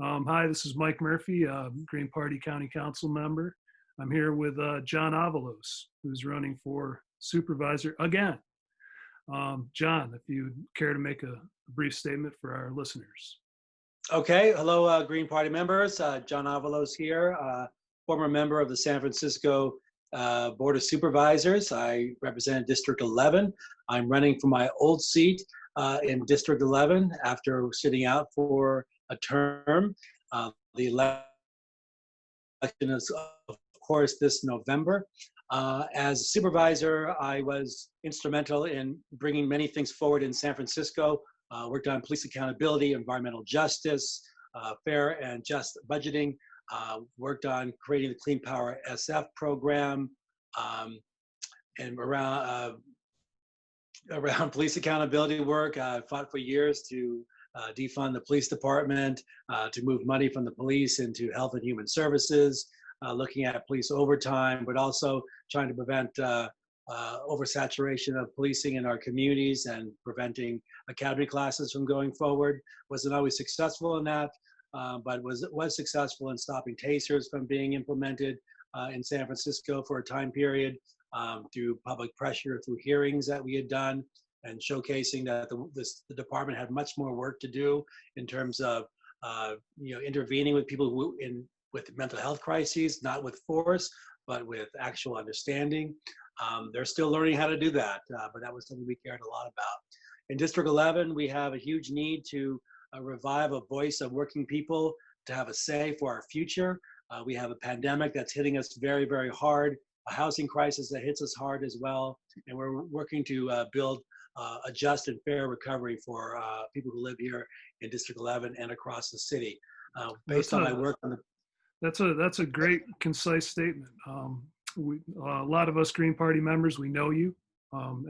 Hi, this is Mike Murphy, Green Party County Council member. I'm here with John Avalos, who's running for supervisor again. John, if you'd care to make a brief statement for our listeners. Okay, hello, Green Party members. John Avalos here, former member of the San Francisco Board of Supervisors. I represent District 11. I'm running for my old seat in District 11 after sitting out for a term. The election is, of course, this November. As a supervisor, I was instrumental in bringing many things forward in San Francisco. Worked on police accountability, environmental justice, fair and just budgeting, worked on creating the Clean Power SF program, and around police accountability work. I fought for years to defund the police department, to move money from the police into health and human services, looking at police overtime, but also trying to prevent oversaturation of policing in our communities and preventing academy classes from going forward. Wasn't always successful in that, but was successful in stopping tasers from being implemented in San Francisco for a time period, through public pressure, through hearings that we had done, and showcasing that the department had much more work to do in terms of intervening with people with mental health crises, not with force, but with actual understanding. They're still learning how to do that, but that was something we cared a lot about. In District 11, we have a huge need to revive a voice of working people to have a say for our future. We have a pandemic that's hitting us very, very hard, a housing crisis that hits us hard as well, and we're working to build a just and fair recovery for people who live here in District 11 and across the city. Based on my work on the... That's a great, concise statement. A lot of us Green Party members, we know you,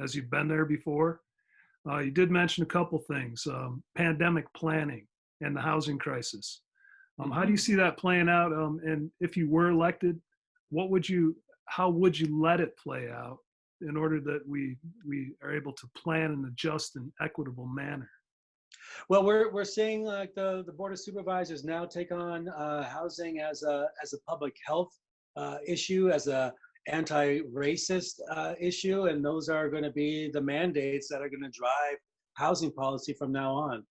as you've been there before. You did mention a couple things, pandemic planning and the housing crisis. How do you see that playing out? And if you were elected, how would you let it play out in order that we are able to plan in a just and equitable manner? Well, we're seeing like the Board of Supervisors now take on housing as a public health issue, as a anti-racist issue, and those are going to be the mandates that are going to drive housing policy from now on.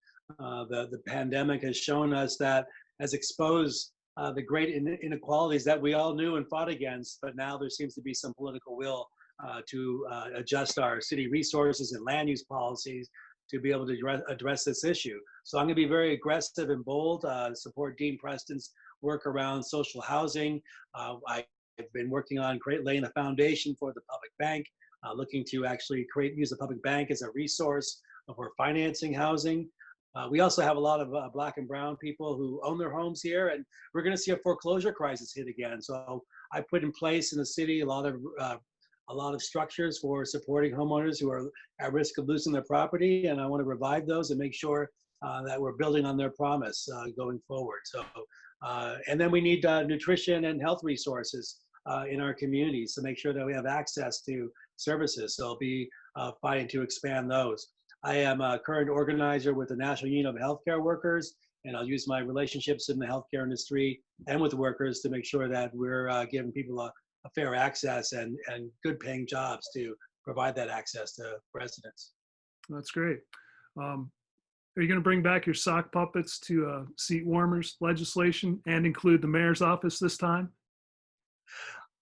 The pandemic has shown us that, has exposed the great inequalities that we all knew and fought against, but now there seems to be some political will to adjust our city resources and land use policies to be able to address this issue. So I'm going to be very aggressive and bold, support Dean Preston's work around social housing. I've been working on laying the foundation for the public bank, looking to actually use the public bank as a resource for financing housing. We also have a lot of Black and brown people who own their homes here, and we're going to see a foreclosure crisis hit again. So I put in place in the city a lot of structures for supporting homeowners who are at risk of losing their property, and I want to revive those and make sure that we're building on their promise going forward. So, and then we need nutrition and health resources in our communities to make sure that we have access to services. So I'll be fighting to expand those. I am a current organizer with the National Union of Healthcare Workers, and I'll use my relationships in the healthcare industry and with workers to make sure that we're giving people a fair access and good paying jobs to provide that access to residents. That's great. Are you going to bring back your sock puppets to seat warmers legislation and include the mayor's office this time?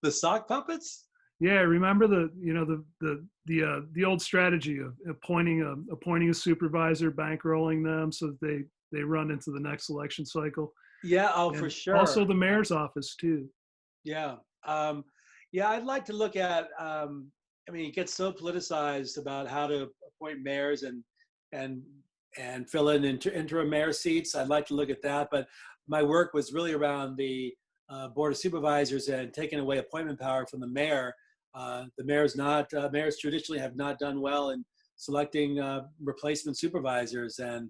The sock puppets? Yeah, remember the old strategy of appointing a supervisor, bankrolling them so that they run into the next election cycle. Yeah, and for sure. Also the mayor's office too. Yeah, yeah, I'd like to look at. I mean, it gets so politicized about how to appoint mayors and fill in interim mayor seats. I'd like to look at that, but my work was really around the Board of Supervisors and taking away appointment power from the mayor. The mayors traditionally have not done well in selecting replacement supervisors, and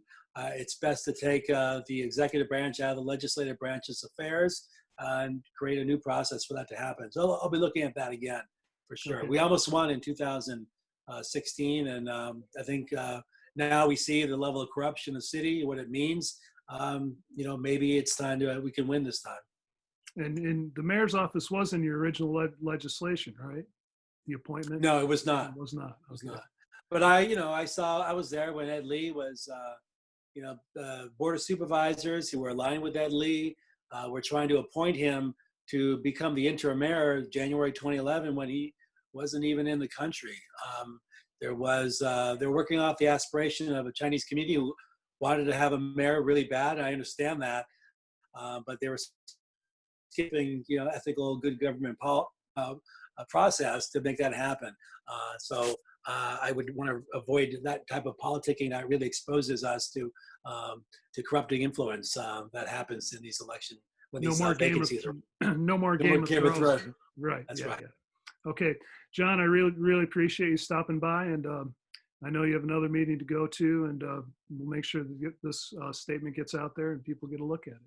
it's best to take the executive branch out of the legislative branch's affairs and create a new process for that to happen. So I'll be looking at that again for sure. Okay. We almost won in 2016, and I think now we see the level of corruption in the city, what it means. maybe it's time to we can win this time. And the mayor's office was in your original legislation, right? The appointment? No, it was not. It was not. It was Okay. not. But I was there when Ed Lee was, Board of Supervisors who were aligned with Ed Lee were trying to appoint him to become the interim mayor January 2011 when he wasn't even in the country. They're working off the aspiration of a Chinese community who wanted to have a mayor really bad. I understand that, but they were skipping, ethical, good government process to make that happen. So I would want to avoid that type of politicking that really exposes us to corrupting influence that happens in these elections when No these more vacancies are. no more Game of Thrones. Right. That's yeah, right. yeah. Okay, John, I really appreciate you stopping by, and I know you have another meeting to go to, and we'll make sure that this statement gets out there and people get a look at it.